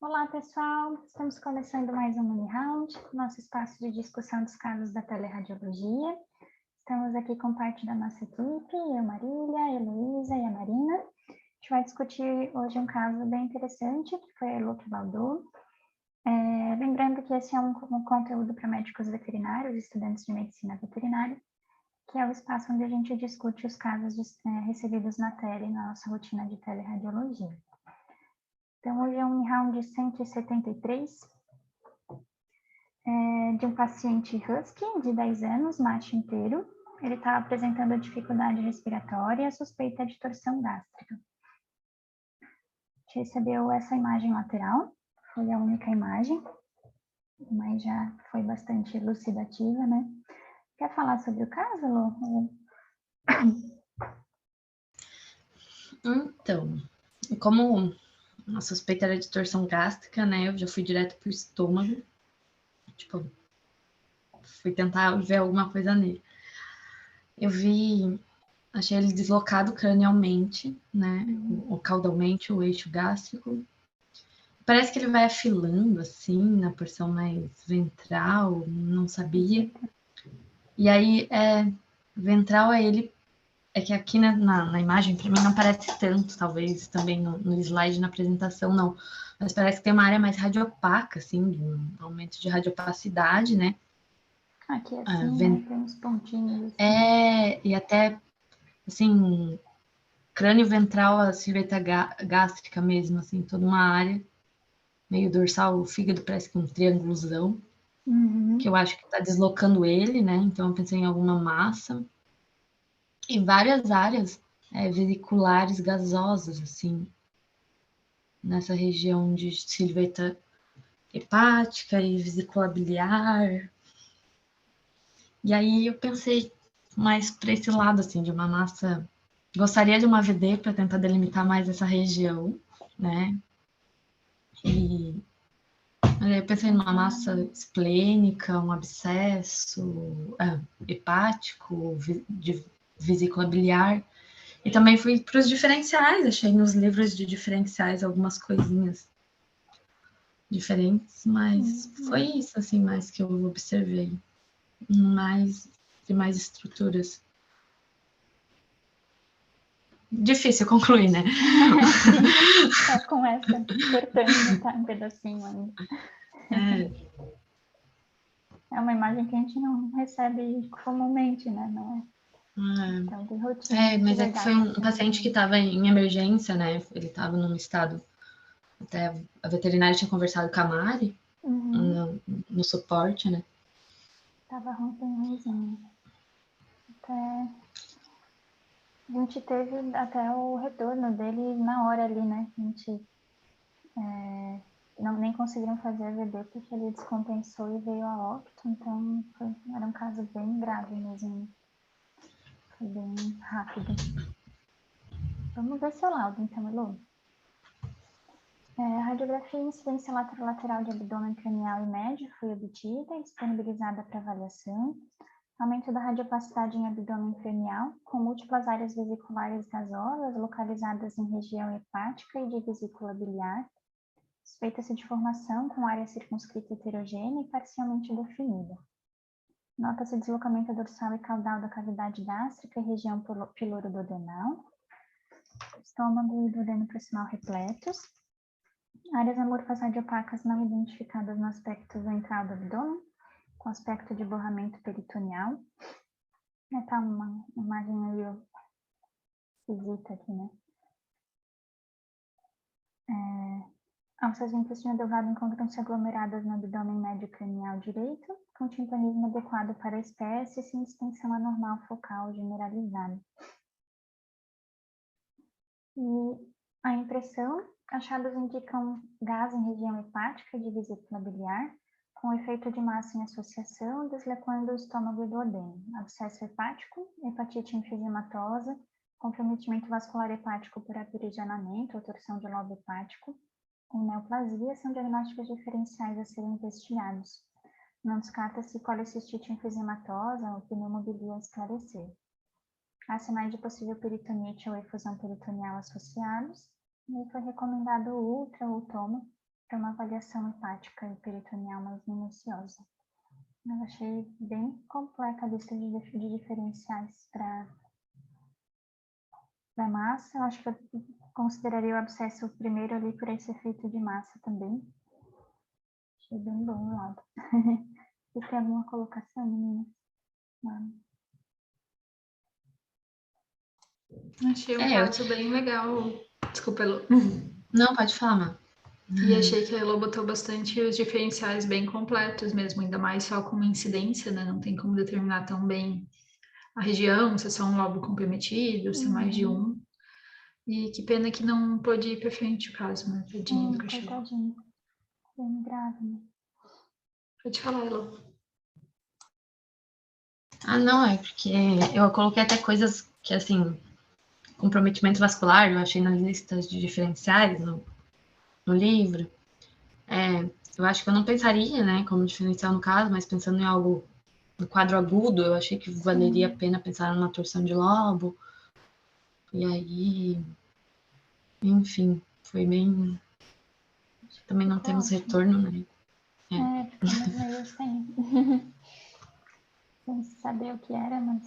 Olá, pessoal! Estamos começando mais um mini round, nosso espaço de discussão dos casos da teleradiologia. Estamos aqui com parte da nossa equipe, eu, Marília, a Heloísa e a Marina. A gente vai discutir hoje um caso bem interessante, que foi a Elo que baldou. Lembrando que esse é um conteúdo para médicos veterinários, estudantes de medicina veterinária, que é o espaço onde a gente discute os casos recebidos na tele, na nossa rotina de teleradiologia. Então, hoje é um round 173, de um paciente husky de 10 anos, macho inteiro. Ele está apresentando dificuldade respiratória, suspeita de torção gástrica. A gente recebeu essa imagem lateral, foi a única imagem, mas já foi bastante elucidativa, né? Quer falar sobre o caso, Lu? Então, como a suspeita era de torção gástrica, né? Eu já fui direto pro estômago. Tipo, fui tentar ver alguma coisa nele. Achei ele deslocado cranialmente, né? Ou caudalmente, o eixo gástrico. Parece que ele vai afilando, assim, na porção mais ventral, não sabia. E aí, ventral é que aqui na imagem, para mim, não parece tanto, talvez também no slide, na apresentação, não. Mas parece que tem uma área mais radiopaca, assim, de um aumento de radiopacidade, né? Aqui assim, né? Tem uns pontinhos. Assim. E até, assim, crânio ventral, a silhueta gástrica mesmo, assim, toda uma área, meio dorsal, o fígado parece que um triângulozão, que eu acho que está deslocando ele, né? Então eu pensei em alguma massa. E várias áreas vesiculares gasosas, assim, nessa região de silhueta hepática e vesícula biliar. E aí eu pensei mais para esse lado, assim, de uma massa. Gostaria de uma VD para tentar delimitar mais essa região, né? E aí eu pensei numa massa esplênica, um abscesso hepático, de vesícula biliar. E também fui para os diferenciais, achei nos livros de diferenciais algumas coisinhas diferentes, mas foi isso, assim, mais que eu observei. Mais estruturas. Difícil concluir, né? Sim, tá com essa, cortando, tá um pedacinho ainda. É uma imagem que a gente não recebe comumente, né? Não é? Então, tem rotina. Mas é que foi um paciente que estava em emergência, né? Ele estava num estado. Até a veterinária tinha conversado com a Mari no suporte, né? Tava ruimzinho. A gente teve até o retorno dele na hora ali, né? A gente nem conseguiram fazer a VD porque ele descompensou e veio a óbito, então era um caso bem grave mesmo. Foi bem rápido. Vamos ver seu laudo, então, Elu. A radiografia e incidência lateral de abdômen cranial e médio foi obtida e disponibilizada para avaliação. Aumento da radiopacidade em abdômen cranial, com múltiplas áreas vesiculares gasosas localizadas em região hepática e de vesícula biliar. Suspeita-se de formação com área circunscrita heterogênea e parcialmente definida. Nota-se deslocamento dorsal e caudal da cavidade gástrica e região piloroduodenal. Estômago e duodeno proximal repletos. Áreas amorfas radiopacas não identificadas no aspecto ventral do abdômen, com aspecto de borramento peritoneal. Tá uma imagem meio esquisita aqui, né? Alças de intestino delgado encontram-se aglomeradas no abdômen médio cranial direito, com timpanismo adequado para a espécie, sem extensão anormal focal generalizada. E a impressão, achados indicam gás em região hepática de vesícula biliar, com efeito de massa em associação, deslocando o estômago e duodeno. Abscesso hepático, hepatite enfisемatosa, comprometimento vascular hepático por aprisionamento ou torção de lobo hepático, com neoplasia são diagnósticos diferenciais a serem investigados. Não descarta-se policistite enfisematosa ou pneumobilia a esclarecer. Há sinais de possível peritonite ou efusão peritoneal associados, e foi recomendado o ultra ou tomo para uma avaliação hepática e peritoneal mais minuciosa. Eu achei bem completa a lista de diferenciais para massa. Eu acho que eu consideraria o abscesso primeiro ali por esse efeito de massa também. Achei bem bom o laudo. Você tem alguma colocação, meninas? Não. Achei um caso bem legal. Desculpa, Elô. Não, pode falar, Má. E achei que a Elô botou bastante os diferenciais bem completos mesmo, ainda mais só com uma incidência, né? Não tem como determinar tão bem a região, se é só um lobo comprometido, se é mais de um. E que pena que não pôde ir para frente o caso, né? Tadinho do cachorro. Coitadinho. Bem grave, né? Pode falar, Elô. Ah, não, é porque eu coloquei até coisas que, assim, comprometimento vascular, eu achei nas listas de diferenciais no livro. Eu acho que eu não pensaria, né, como diferencial no caso, mas pensando em algo no quadro agudo, eu achei que valeria a pena pensar numa torção de lobo. E aí, enfim, foi bem. Também não temos retorno, né? Ficamos meio sem saber o que era, mas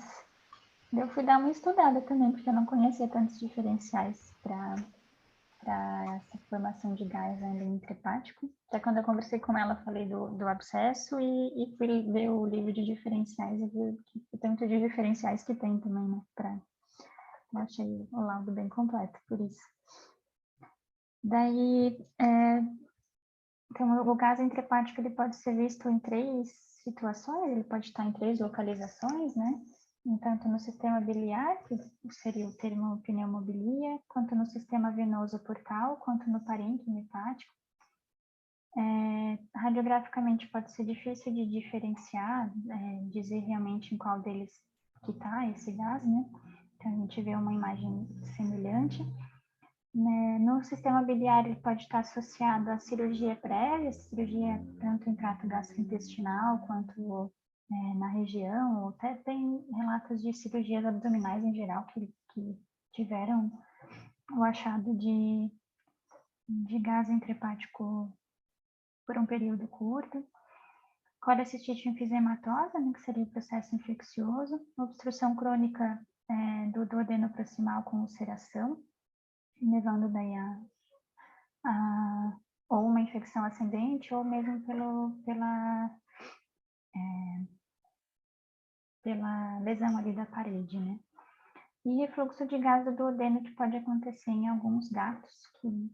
eu fui dar uma estudada também, porque eu não conhecia tantos diferenciais para essa formação de gás ainda intrahepático. Até quando eu conversei com ela, falei do abscesso e fui ver o livro de diferenciais e vi o tanto de diferenciais que tem também, né? Eu achei o laudo bem completo, por isso. Daí, então, o gás intrahepático ele pode ser visto em 3 situações, ele pode estar em 3 localizações, né? Tanto no sistema biliar, que seria o termo pneumobilia, quanto no sistema venoso portal, quanto no parênquima hepático. Radiograficamente pode ser difícil de diferenciar, dizer realmente em qual deles que está esse gás, né? Então, a gente vê uma imagem semelhante. No sistema biliar, ele pode estar associado à cirurgia prévia, cirurgia tanto em trato gastrointestinal quanto na região, ou até tem relatos de cirurgias abdominais em geral que tiveram o achado de gás intrahepático por um período curto. Colecistite enfisematosa, né, que seria o processo infeccioso, obstrução crônica do duodeno proximal com ulceração, levando daí ou uma infecção ascendente, ou mesmo pela lesão ali da parede, né? E refluxo de gás do duodeno que pode acontecer em alguns gatos, que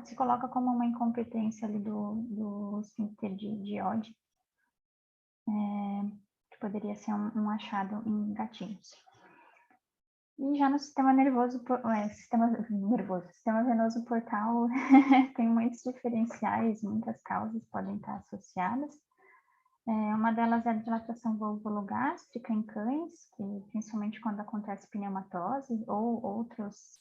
se coloca como uma incompetência ali do esfíncter de Oddi, que poderia ser um achado em gatinhos. E já no sistema nervoso, sistema venoso portal, tem muitos diferenciais, muitas causas podem estar associadas. Uma delas é a dilatação vulvogástrica em cães, que principalmente quando acontece pneumatose, ou outras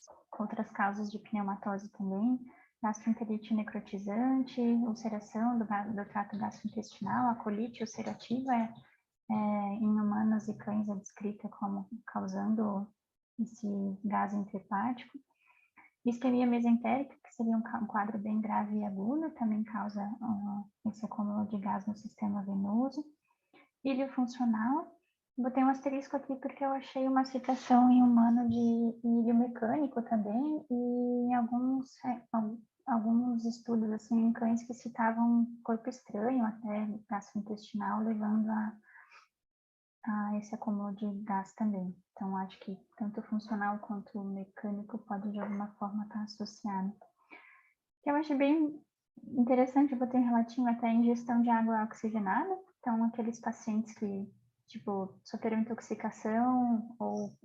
causas de pneumatose também, gastroenterite necrotizante, ulceração do trato gastrointestinal, a colite ulcerativa em humanos e cães é descrita como causando esse gás intrahepático. Isquemia mesentérica, que seria um quadro bem grave e agudo, também causa esse acúmulo de gás no sistema venoso. Ilho funcional, botei um asterisco aqui porque eu achei uma citação em humano de ilho mecânico também, e em alguns estudos assim, em cães que citavam corpo estranho, até gastrointestinal, levando a esse acúmulo de gás também. Então, acho que tanto o funcional quanto o mecânico pode, de alguma forma, estar associado. Eu achei bem interessante, eu botei um relatinho até a ingestão de água oxigenada. Então, aqueles pacientes que, sofreram intoxicação ou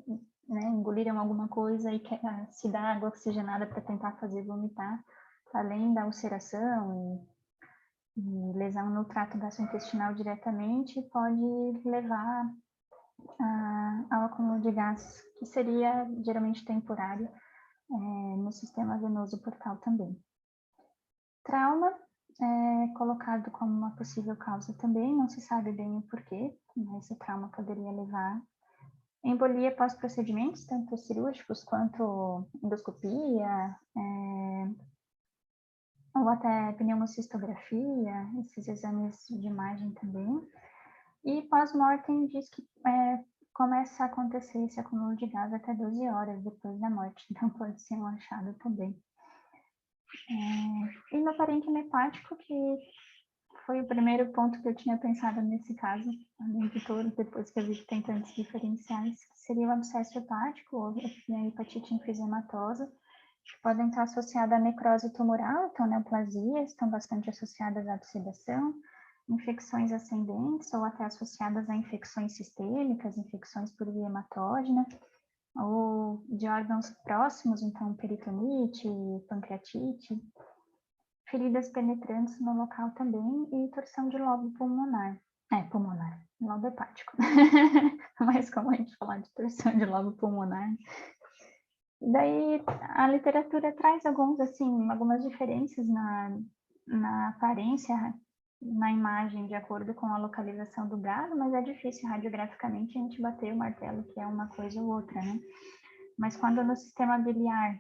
engoliram alguma coisa e se dá água oxigenada para tentar fazer vomitar, além da ulceração e lesão no trato gastrointestinal diretamente, pode levar ao acúmulo de gás, que seria geralmente temporário no sistema venoso portal também. Trauma é colocado como uma possível causa também, não se sabe bem o porquê, mas esse trauma poderia levar. Embolia pós-procedimentos, tanto cirúrgicos quanto endoscopia, ou até pneumocistografia, esses exames de imagem também. E pós-mortem diz que começa a acontecer esse acúmulo de gás até 12 horas depois da morte, então pode ser um achado também. E no parênquima hepático, que foi o primeiro ponto que eu tinha pensado nesse caso, além de todos, depois que eu vi que tem tantos diferenciais, que seria o abscesso hepático ou a hepatite enfisematosa, que podem estar associadas à necrose tumoral, então neoplasias, estão bastante associadas à abscedação, infecções ascendentes ou até associadas a infecções sistêmicas, infecções por via hematógena, ou de órgãos próximos, então peritonite, pancreatite, feridas penetrantes no local também e torção de lobo pulmonar. Pulmonar, lobo hepático. É mais comum a gente falar de torção de lobo pulmonar. Daí a literatura traz algumas diferenças na aparência, na imagem, de acordo com a localização do gado, mas é difícil radiograficamente a gente bater o martelo que é uma coisa ou outra, né? Mas quando no sistema biliar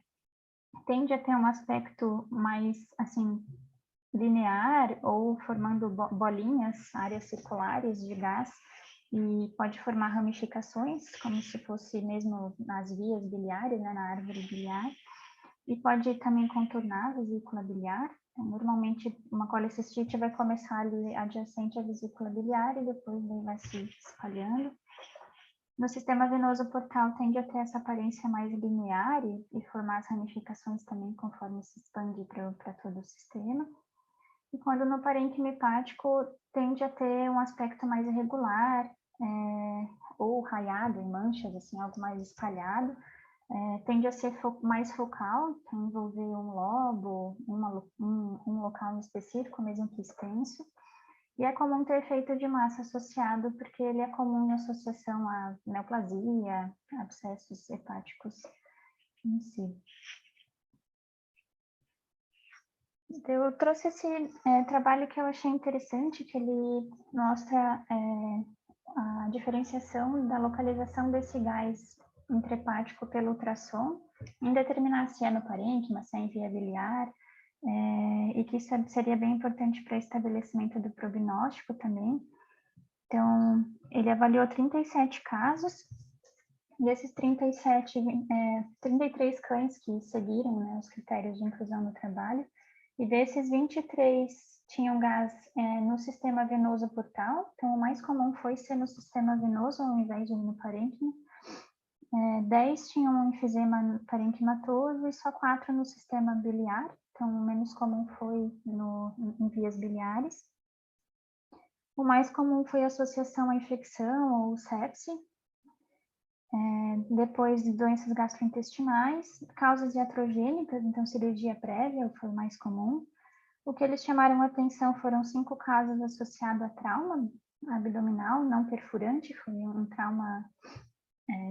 tende a ter um aspecto mais, assim, linear ou formando bolinhas, áreas circulares de gás, e pode formar ramificações, como se fosse mesmo nas vias biliares, né, na árvore biliar, e pode também contornar a vesícula biliar. Então, normalmente, uma colecistite vai começar ali adjacente à vesícula biliar e depois vai se espalhando. No sistema venoso portal tende a ter essa aparência mais linear e formar as ramificações também conforme se expande para todo o sistema. E quando no parênquima hepático tende a ter um aspecto mais irregular, ou raiado em manchas, assim, algo mais espalhado, tende a ser mais focal, então envolver um lobo, um local específico, mesmo que extenso. E é comum ter efeito de massa associado, porque ele é comum em associação à neoplasia, abscessos hepáticos em si. Eu trouxe esse trabalho que eu achei interessante, que ele mostra a diferenciação da localização desse gás intrahepático pelo ultrassom, em determinar se é no parênquima, se é em via biliar, e que isso seria bem importante para o estabelecimento do prognóstico também. Então, ele avaliou 37 casos, desses 37, 33 cães que seguiram, né, os critérios de inclusão no trabalho, e desses 23 tinham gás no sistema venoso portal, então o mais comum foi ser no sistema venoso ao invés de no parênquima. 10 tinham um enfisema parenquimatoso e só 4 no sistema biliar, então o menos comum foi em vias biliares. O mais comum foi a associação à infecção ou sepse, depois de doenças gastrointestinais, causas iatrogênicas, então cirurgia prévia foi o mais comum. O que eles chamaram a atenção foram 5 casos associados a trauma abdominal não perfurante, foi um trauma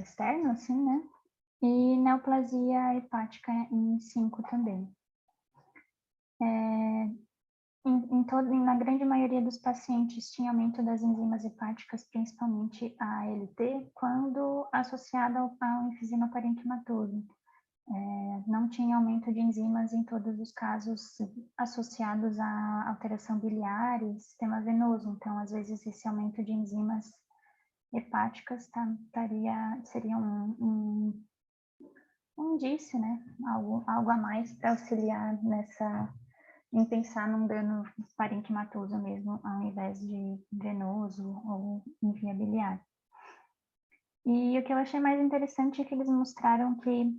externo, assim, né? E neoplasia hepática em 5 também. Na grande maioria dos pacientes tinha aumento das enzimas hepáticas, principalmente a ALT, quando associada ao enfisema parenquimatoso. Não tinha aumento de enzimas em todos os casos associados à alteração biliar e sistema venoso. Então, às vezes, esse aumento de enzimas hepáticas seria um indício, né? Algo a mais para auxiliar em pensar num dano parenquimatoso mesmo, ao invés de venoso ou em via biliar. E o que eu achei mais interessante é que eles mostraram que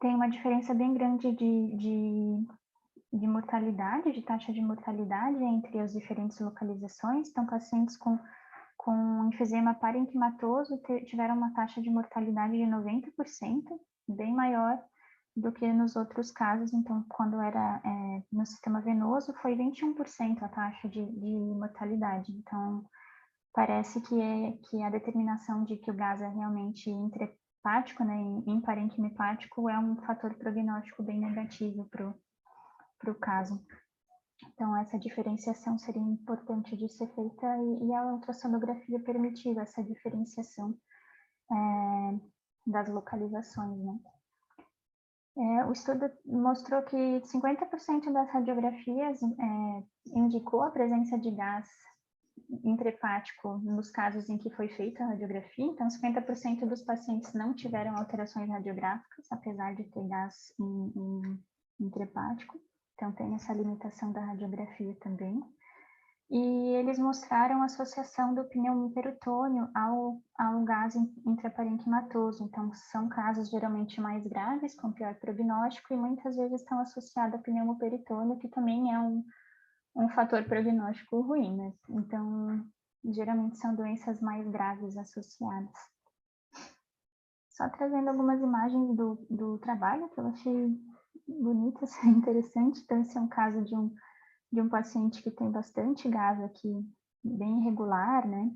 tem uma diferença bem grande de mortalidade, de taxa de mortalidade entre as diferentes localizações. Então, pacientes com enfisema parenquimatoso tiveram uma taxa de mortalidade de 90%, bem maior do que nos outros casos. Então, quando era no sistema venoso, foi 21% a taxa de mortalidade. Então, parece que a determinação de que o gás é realmente intrahepático, né, em parênquima hepático, é um fator prognóstico bem negativo para o caso. Então, essa diferenciação seria importante de ser feita e a ultrassonografia permitiu essa diferenciação das localizações, né? O estudo mostrou que 50% das radiografias indicou a presença de gás intrahepático nos casos em que foi feita a radiografia. Então, 50% dos pacientes não tiveram alterações radiográficas, apesar de ter gás intrahepático. Então, tem essa limitação da radiografia também. E eles mostraram a associação do pneumoperotônio ao gás intraparenquimatoso. Então, são casos geralmente mais graves, com pior prognóstico, e muitas vezes estão associados ao pneumoperitônio, que também é um fator prognóstico ruim, né? Então, geralmente são doenças mais graves associadas. Só trazendo algumas imagens do trabalho, que eu achei bonitas, interessante. Então, esse é um caso de um paciente que tem bastante gás aqui, bem irregular, né?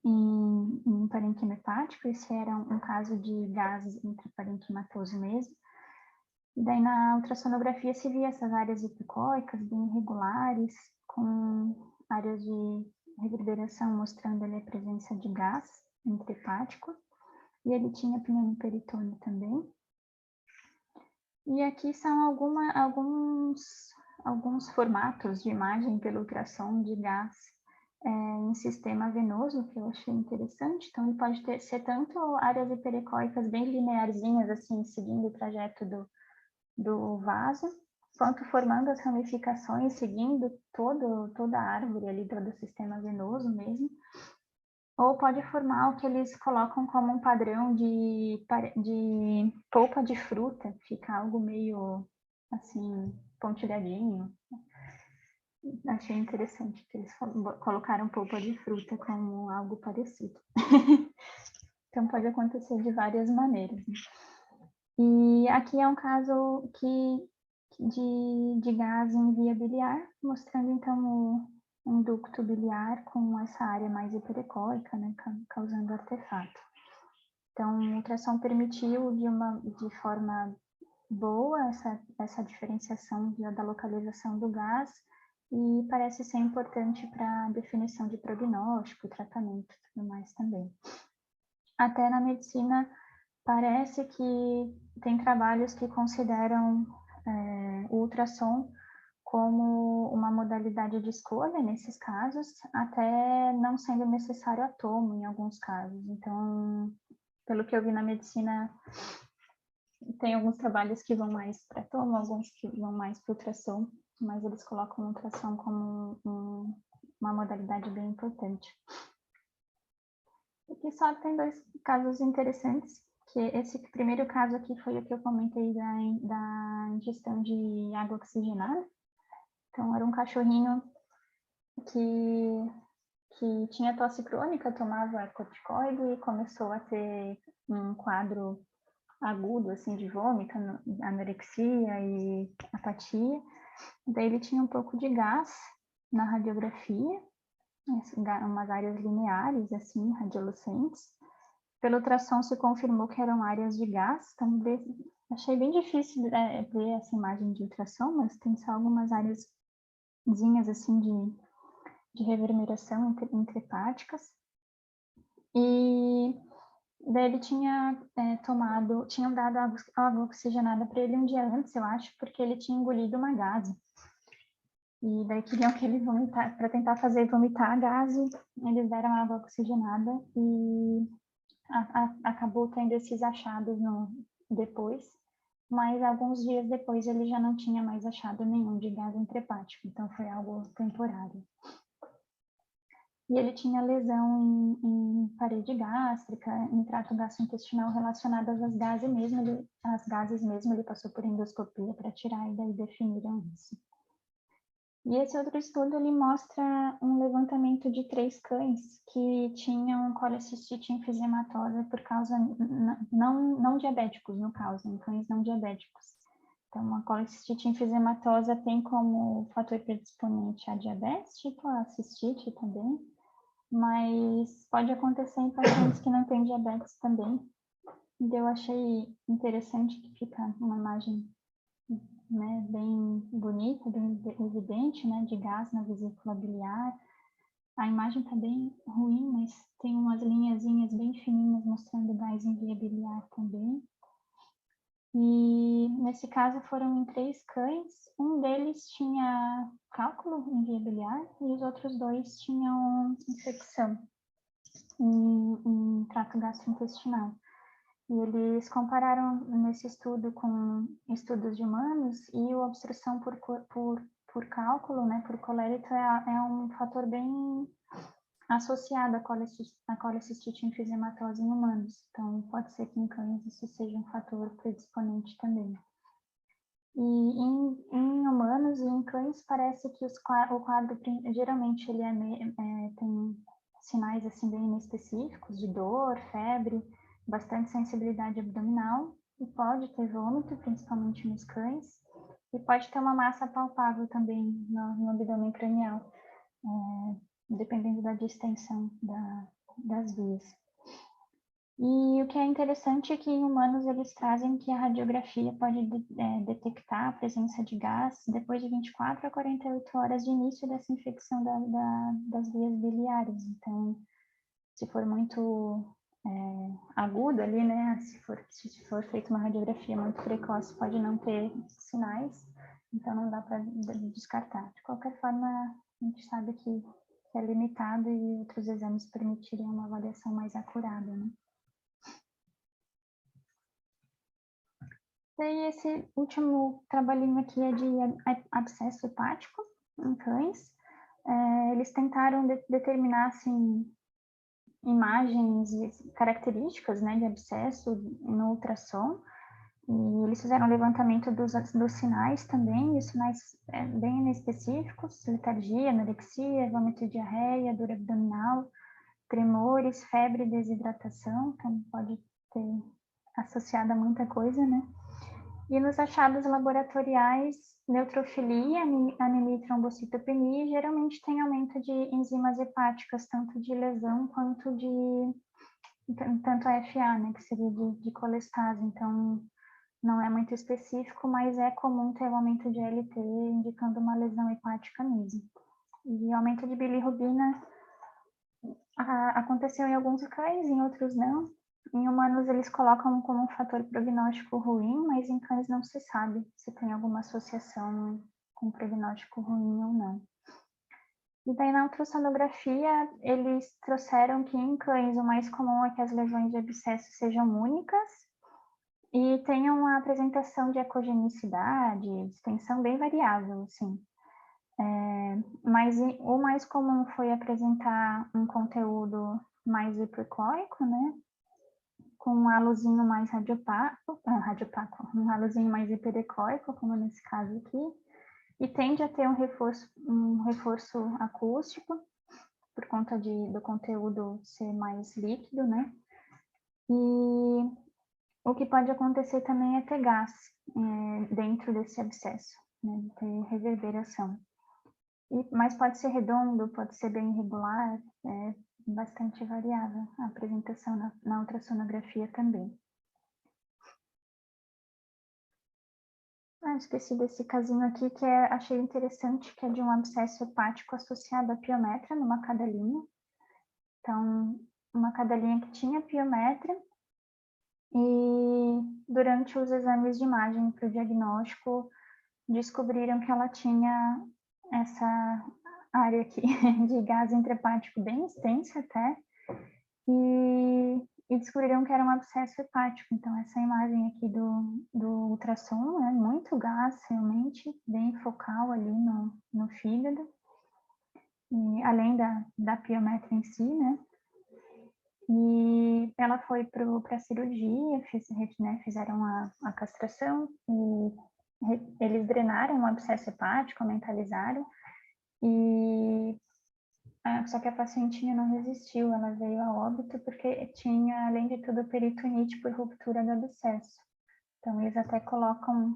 Em parênquima hepático. Esse era um caso de gás intraparenquimatoso mesmo. E daí na ultrassonografia se via essas áreas epicóicas bem irregulares, com áreas de reverberação mostrando ali a presença de gás intrahepático. E ele tinha pneumoperitônio também. E aqui são alguns formatos de imagem pelo ultrassom de gás em sistema venoso, que eu achei interessante. Então, ele pode ser tanto áreas hiperecóicas bem linearzinhas, assim, seguindo o trajeto do vaso, quanto formando as ramificações, seguindo toda a árvore ali, todo o sistema venoso mesmo. Ou pode formar o que eles colocam como um padrão de polpa de fruta, fica algo meio, assim, pontilhadinho. Achei interessante que eles colocaram polpa de fruta como algo parecido. Então, pode acontecer de várias maneiras. Né? E aqui é um caso de gás em via biliar, mostrando, então, um ducto biliar com essa área mais hiperecóica, né, causando artefato. Então, o ultrassom permitiu, de forma boa, essa diferenciação da localização do gás, e parece ser importante para a definição de prognóstico, tratamento e tudo mais também. Até na medicina, parece que tem trabalhos que consideram o ultrassom como uma modalidade de escolha nesses casos, até não sendo necessário a tomo em alguns casos. Então, pelo que eu vi na medicina, tem alguns trabalhos que vão mais para tomo, alguns que vão mais para ultrassom, mas eles colocam o ultrassom como uma modalidade bem importante. Aqui só tem dois casos interessantes, que esse primeiro caso aqui foi o que eu comentei da ingestão de água oxigenada. Então, era um cachorrinho que tinha tosse crônica, tomava corticoide e começou a ter um quadro agudo, assim, de vômito, anorexia e apatia. Daí ele tinha um pouco de gás na radiografia, umas áreas lineares, assim, radiolucentes. Pelo ultrassom se confirmou que eram áreas de gás, então achei bem difícil ver essa imagem de ultrassom, mas tem só algumas áreazinhas, assim, de reverberação intrahepáticas. E daí ele tinham dado água oxigenada para ele um dia antes, eu acho, porque ele tinha engolido uma gase. E daí queriam que ele vomitasse, para tentar fazer vomitar a gase, eles deram água oxigenada e acabou tendo esses achados depois, mas alguns dias depois ele já não tinha mais achado nenhum de gás intrahepático, então foi algo temporário. E ele tinha lesão em parede gástrica, em trato gastrointestinal relacionadas às gases mesmo, ele passou por endoscopia para tirar e daí definiram isso. E esse outro estudo, ele mostra um levantamento de 3 cães que tinham colecistite enfisемatosa por causa, não diabéticos no caso, cães não diabéticos. Então, a colecistite enfisematosa tem como fator predisponente a diabetes, tipo a cistite também, mas pode acontecer em pacientes que não têm diabetes também. E eu achei interessante que fica uma imagem, né, bem bonita, bem evidente, né, de gás na vesícula biliar. A imagem está bem ruim, mas tem umas linhazinhas bem fininhas mostrando gás em via biliar também. E nesse caso foram em 3 cães, um deles tinha cálculo em via biliar e os outros 2 tinham infecção em trato gastrointestinal. E eles compararam nesse estudo com estudos de humanos e a obstrução por cálculo, né, por colérito, é um fator bem associado à colecistite enfisematose em humanos. Então, pode ser que em cães isso seja um fator predisponente também. E em humanos e em cães parece que o quadro geralmente ele tem sinais assim bem inespecíficos de dor, febre, bastante sensibilidade abdominal e pode ter vômito, principalmente nos cães, e pode ter uma massa palpável também no abdômen cranial, dependendo da distensão das vias. E o que é interessante é que em humanos eles trazem que a radiografia pode detectar a presença de gás depois de 24 a 48 horas de início dessa infecção das vias biliares. Então, se for muito agudo ali, né, se for feita uma radiografia muito precoce, pode não ter sinais, então não dá para descartar. De qualquer forma, a gente sabe que é limitado e outros exames permitiriam uma avaliação mais acurada, né? E esse último trabalhinho aqui é de abscesso hepático em cães. Eles tentaram determinar assim, imagens e características, né, de abscesso no ultrassom. E eles fizeram levantamento dos sinais também, e os sinais bem inespecíficos: letargia, anorexia, vômito e diarreia, dor abdominal, tremores, febre e desidratação. Então pode ter associado a muita coisa, né? E nos achados laboratoriais, neutrofilia, anemia e trombocitopenia, geralmente tem aumento de enzimas hepáticas, tanto de lesão quanto tanto a FA, né, que seria de colestase. Então, não é muito específico, mas é comum ter o aumento de LT, indicando uma lesão hepática mesmo. E aumento de bilirrubina aconteceu em alguns cães, em outros não. Em humanos, eles colocam como um fator prognóstico ruim, mas em cães não se sabe se tem alguma associação com prognóstico ruim ou não. E daí, na ultrassonografia, eles trouxeram que em cães o mais comum é que as lesões de abscesso sejam únicas e tenham uma apresentação de ecogenicidade, extensão bem variável, assim. Mas o mais comum foi apresentar um conteúdo mais hiperclórico, né? Com um halozinho mais radiopaco, um halozinho mais hiperecóico, como nesse caso aqui, e tende a ter um reforço acústico, por conta do conteúdo ser mais líquido, né? E o que pode acontecer também é ter gás dentro desse abscesso, né? Ter reverberação. Mas pode ser redondo, pode ser bem irregular, bastante variável a apresentação na ultrassonografia também. Esqueci desse casinho aqui que achei interessante, que é de um abscesso hepático associado a piometra numa cadelinha. Então, uma cadelinha que tinha piometra e durante os exames de imagem para o diagnóstico descobriram que ela tinha essa área aqui de gás intrahepático bem extensa até, e descobriram que era um abscesso hepático. Então, essa imagem aqui do ultrassom é muito gás, realmente, bem focal ali no fígado, e, além da piometra em si, né? E ela foi para a cirurgia, fizeram a castração, e eles drenaram o abscesso hepático, mentalizaram, e só que a pacientinha não resistiu, ela veio a óbito porque tinha, além de tudo, peritonite por ruptura do abscesso. Então, eles até colocam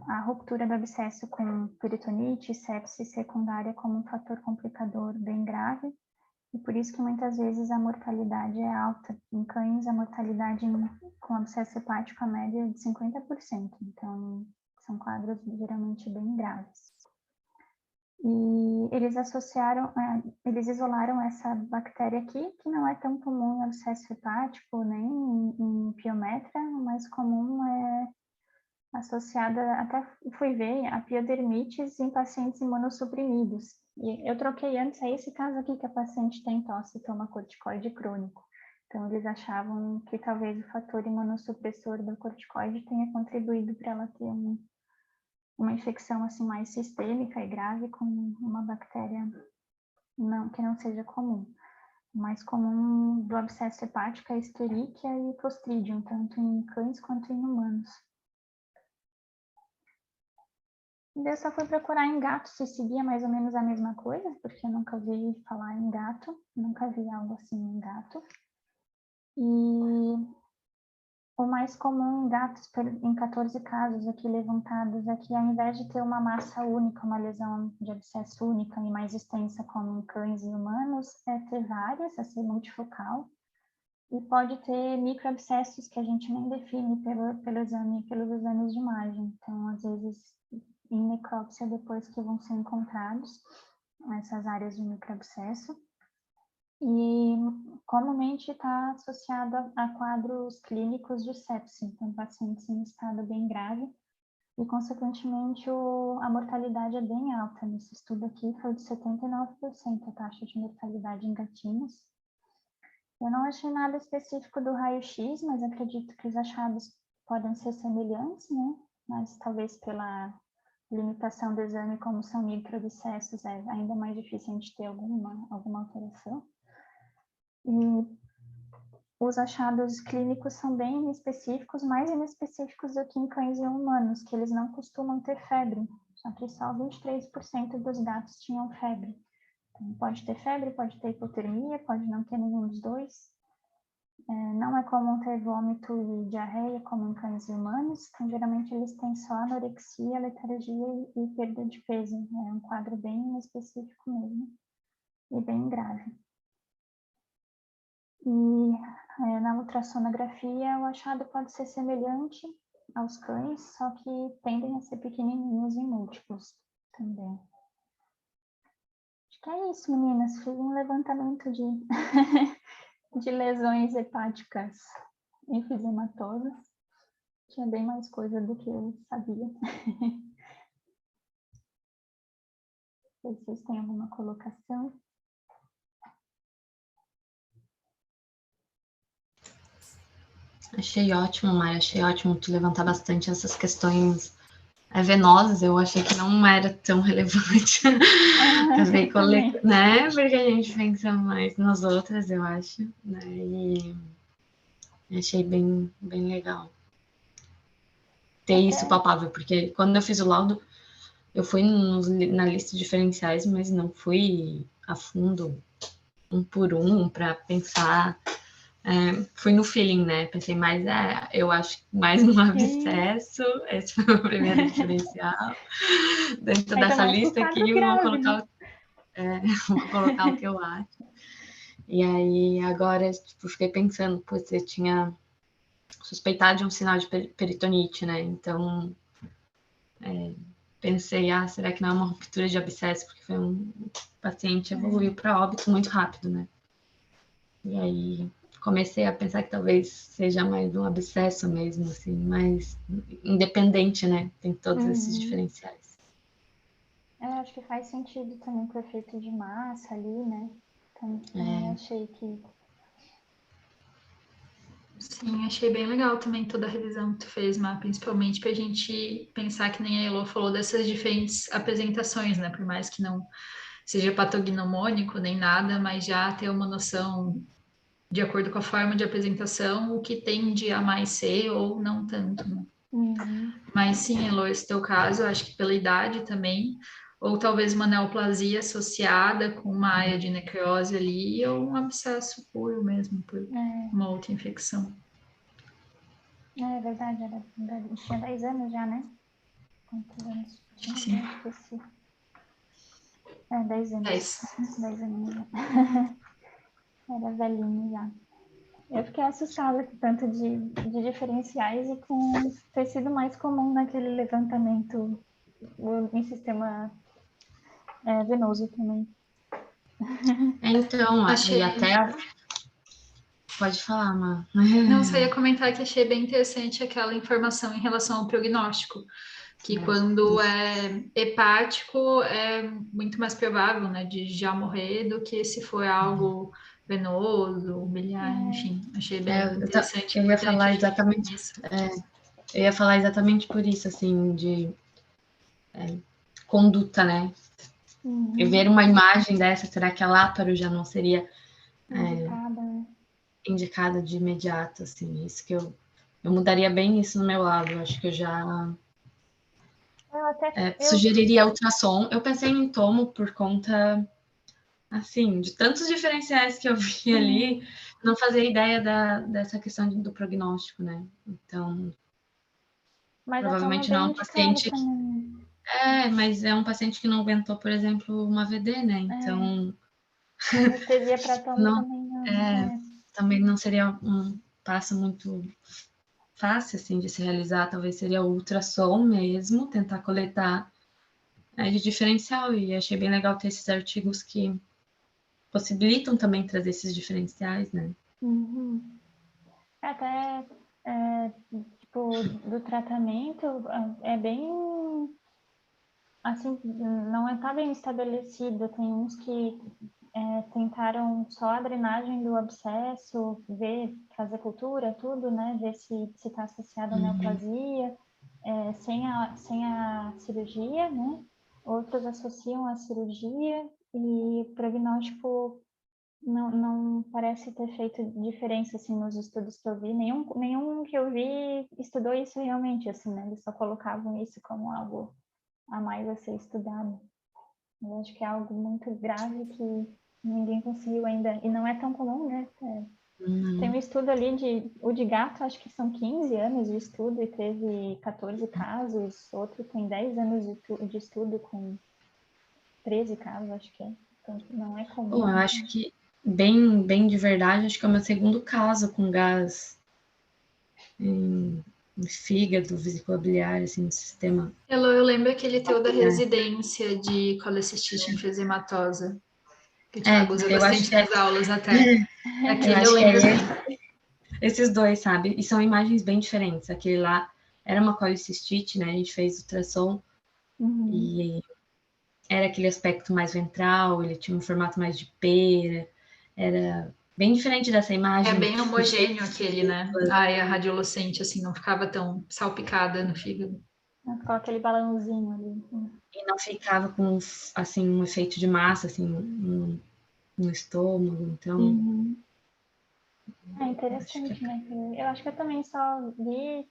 a ruptura do abscesso com peritonite e sepse secundária como um fator complicador bem grave, e por isso que muitas vezes a mortalidade é alta. Em cães, a mortalidade com abscesso hepático, a média é de 50%. Então, são quadros geralmente bem graves. E eles isolaram essa bactéria aqui, que não é tão comum em abscesso hepático, nem em piometra. O mais comum é associada, até fui ver, a piodermites em pacientes imunossuprimidos. E eu troquei antes, é esse caso aqui que a paciente tem tosse e toma corticoide crônico. Então, eles achavam que talvez o fator imunossupressor do corticoide tenha contribuído para ela ter uma infecção assim mais sistêmica e grave com uma bactéria que não seja comum. O mais comum do abscesso hepático é a Escherichia e Clostridium, tanto em cães quanto em humanos. Eu só fui procurar em gato se seguia mais ou menos a mesma coisa, porque eu nunca vi falar em gato, nunca vi algo assim em gato. E o mais comum em gatos, em 14 casos aqui levantados, é que ao invés de ter uma massa única, uma lesão de abscesso única e mais extensa como em cães e humanos, é ter várias, é ser multifocal. E pode ter microabscessos que a gente nem define pelos exames de imagem. Então, às vezes, em necrópsia, depois que vão ser encontrados essas áreas de microabscesso. E comumente está associado a quadros clínicos de sepse, então pacientes em estado bem grave, e consequentemente a mortalidade é bem alta. Nesse estudo aqui foi de 79% a taxa de mortalidade em gatinhos. Eu não achei nada específico do raio-x, mas acredito que os achados podem ser semelhantes, né? Mas talvez pela limitação do exame, como são microabscessos, é ainda mais difícil a gente ter alguma alteração. E os achados clínicos são bem específicos, mais inespecíficos do que em cães e humanos, que eles não costumam ter febre. Só que só 23% dos gatos tinham febre. Então, pode ter febre, pode ter hipotermia, pode não ter nenhum dos dois. Não é comum ter vômito e diarreia, como em cães e humanos. Então, geralmente, eles têm só anorexia, letargia e perda de peso. É um quadro bem específico mesmo e bem grave. E na ultrassonografia, o achado pode ser semelhante aos cães, só que tendem a ser pequenininhos e múltiplos também. Acho que é isso, meninas. Fiz um levantamento de, de lesões hepáticas enfisematosas. Tinha bem mais coisa do que eu sabia. Vocês têm alguma colocação? Achei ótimo, Mari, achei ótimo tu levantar bastante essas questões venosas. Eu achei que não era tão relevante. Acabei né? Porque a gente pensa mais nas outras, eu acho, né? E achei bem legal ter isso palpável, porque quando eu fiz o laudo, eu fui na lista de diferenciais, mas não fui a fundo, um por um, para pensar. Fui no feeling, né? Pensei mais, eu acho mais no abscesso, esse foi o primeiro diferencial. Dentro dessa lista aqui, eu vou colocar, vou colocar o que eu acho. E aí, agora, tipo, fiquei pensando, você tinha suspeitado de um sinal de peritonite, né? Então, pensei, será que não é uma ruptura de abscesso? Porque foi um paciente evoluiu para óbito muito rápido, né? E aí, comecei a pensar que talvez seja mais um abscesso mesmo, assim, mas independente, né? Tem todos esses diferenciais. Acho que faz sentido também com o efeito de massa ali, né? Então, também achei que... Sim, achei bem legal também toda a revisão que tu fez, Má, principalmente para a gente pensar que nem a Elo falou dessas diferentes apresentações, né? Por mais que não seja patognomônico nem nada, mas já ter uma noção de acordo com a forma de apresentação, o que tende a mais ser ou não tanto, né? Mas sim, Elo, esse teu caso, eu acho que pela idade também, ou talvez uma neoplasia associada com uma área de necrose ali, ou um abscesso puro mesmo, por uma outra infecção. É verdade, tinha 10 anos já, né? Quantos anos tinha? Sim. Esqueci. 10 anos. 10 anos já. Era velhinho já. Eu fiquei assustada com tanto de diferenciais e com ter sido mais comum naquele levantamento em sistema venoso também. Então, Achei... e até Pode falar, Má. Não, só ia comentar que achei bem interessante aquela informação em relação ao prognóstico, que quando é hepático é muito mais provável, né, de já morrer do que se for algo venoso, biliar, enfim. Achei bem interessante, Eu ia importante falar exatamente isso. Eu ia falar exatamente por isso, assim, de conduta, né? E ver uma imagem dessa, será que a láparo já não seria indicada de imediato, assim? Isso que eu mudaria bem isso no meu lado. Eu acho que eu já sugeriria ultrassom. Eu pensei em tomo por conta, assim, de tantos diferenciais que eu vi ali, não fazia ideia dessa questão do prognóstico, né? Então, Mas provavelmente não é um paciente mas é um paciente que não aguentou, por exemplo, uma VD, né? Então, anestesia para tomo não, também não. também não seria um passo muito fácil, assim, de se realizar. Talvez seria o ultrassom mesmo, tentar coletar de diferencial. E achei bem legal ter esses artigos que possibilitam também trazer esses diferenciais, né? Até, tipo, do tratamento, é bem, assim, não está bem estabelecido. Tem uns que tentaram só a drenagem do abscesso, fazer cultura, tudo, né? Ver se está associado à neoplasia, sem a cirurgia, né? Outros associam a cirurgia e o prognóstico não parece ter feito diferença, assim, nos estudos que eu vi. Nenhum que eu vi estudou isso realmente, assim, né? Eles só colocavam isso como algo a mais a ser estudado. Eu acho que é algo muito grave que ninguém conseguiu ainda, e não é tão comum, né? Tem um estudo ali o de gato, acho que são 15 anos de estudo e teve 14 casos, outro tem 10 anos de estudo com 13 casos, acho que é. Então, não é comum. Bom, eu acho que, bem de verdade, acho que é o meu segundo caso com gás em fígado, vesícula biliar, assim, no sistema. Eu lembro aquele teu da residência de colecistite enfesematosa, que o Thiago usa bastante nas aulas até. Aquele eu lembro bem. Esses dois, sabe? E são imagens bem diferentes. Aquele lá era uma colicistite, né? A gente fez ultrassom e era aquele aspecto mais ventral, ele tinha um formato mais de pera, era bem diferente dessa imagem. É bem homogêneo aquele, né? Ai, a radiolucente, assim, não ficava tão salpicada no fígado. Ficava aquele balãozinho ali. E não ficava com, assim, um efeito de massa, assim, no estômago, então... É interessante, né? Eu acho que eu também só vi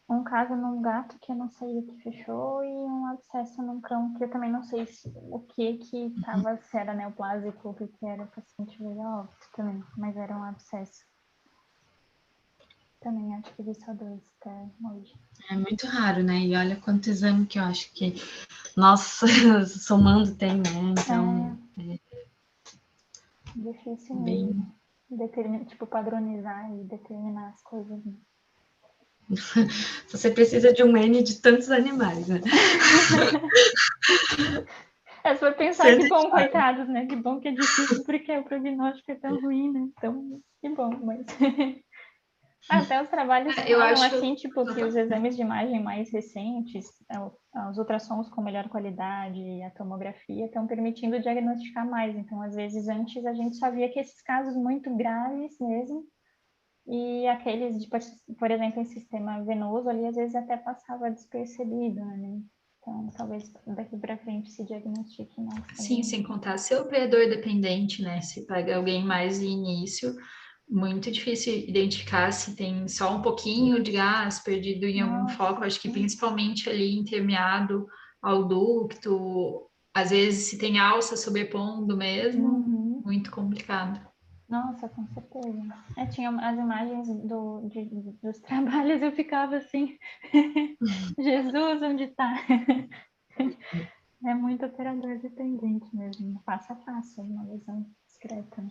um caso num gato que eu não sei o que fechou e um abscesso num cão que eu também não sei o que tava, se era neoplásico, o que era, o paciente veio a óbito também, mas era um abscesso. Também acho que vi só 2 até hoje. É muito raro, né? E olha quanto exame que eu acho que, nossa, somando tem, né? Então, difícil bem... mesmo. Tipo, padronizar e determinar as coisas, né? Você precisa de um N de tantos animais, né? Se for pensar que bom, coitados, né? Que bom que é difícil, porque o prognóstico é tão ruim, né? Então, que bom, mas... Até os trabalhos falam assim, tipo, que os exames de imagem mais recentes, os ultrassons com melhor qualidade e a tomografia estão permitindo diagnosticar mais. Então, às vezes, antes a gente só via que esses casos muito graves mesmo, e aqueles, de, por exemplo, em sistema venoso ali, às vezes até passava despercebido, né? Então, talvez daqui para frente se diagnostique mais. Sim, sem contar ser operador dependente, né? Se pega alguém mais de início, muito difícil identificar se tem só um pouquinho de gás perdido em algum foco. Acho que principalmente ali intermeado ao ducto, às vezes se tem alça sobrepondo mesmo, muito complicado. Nossa, com certeza. Tinha as imagens dos trabalhos, eu ficava assim, Jesus, onde está? É muito operador dependente mesmo, passo a passo, uma visão discreta.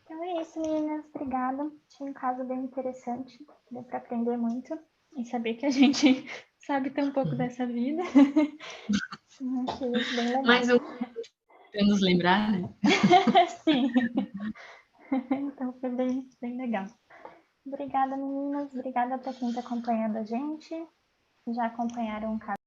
Então é isso, meninas. Obrigada. Tinha um caso bem interessante, deu para aprender muito e saber que a gente sabe ter um pouco dessa vida. Achei bem legal. Para nos lembrar, né? Sim. Então foi bem, bem legal. Obrigada, meninas. Obrigada para quem está acompanhando a gente. Já acompanharam o caso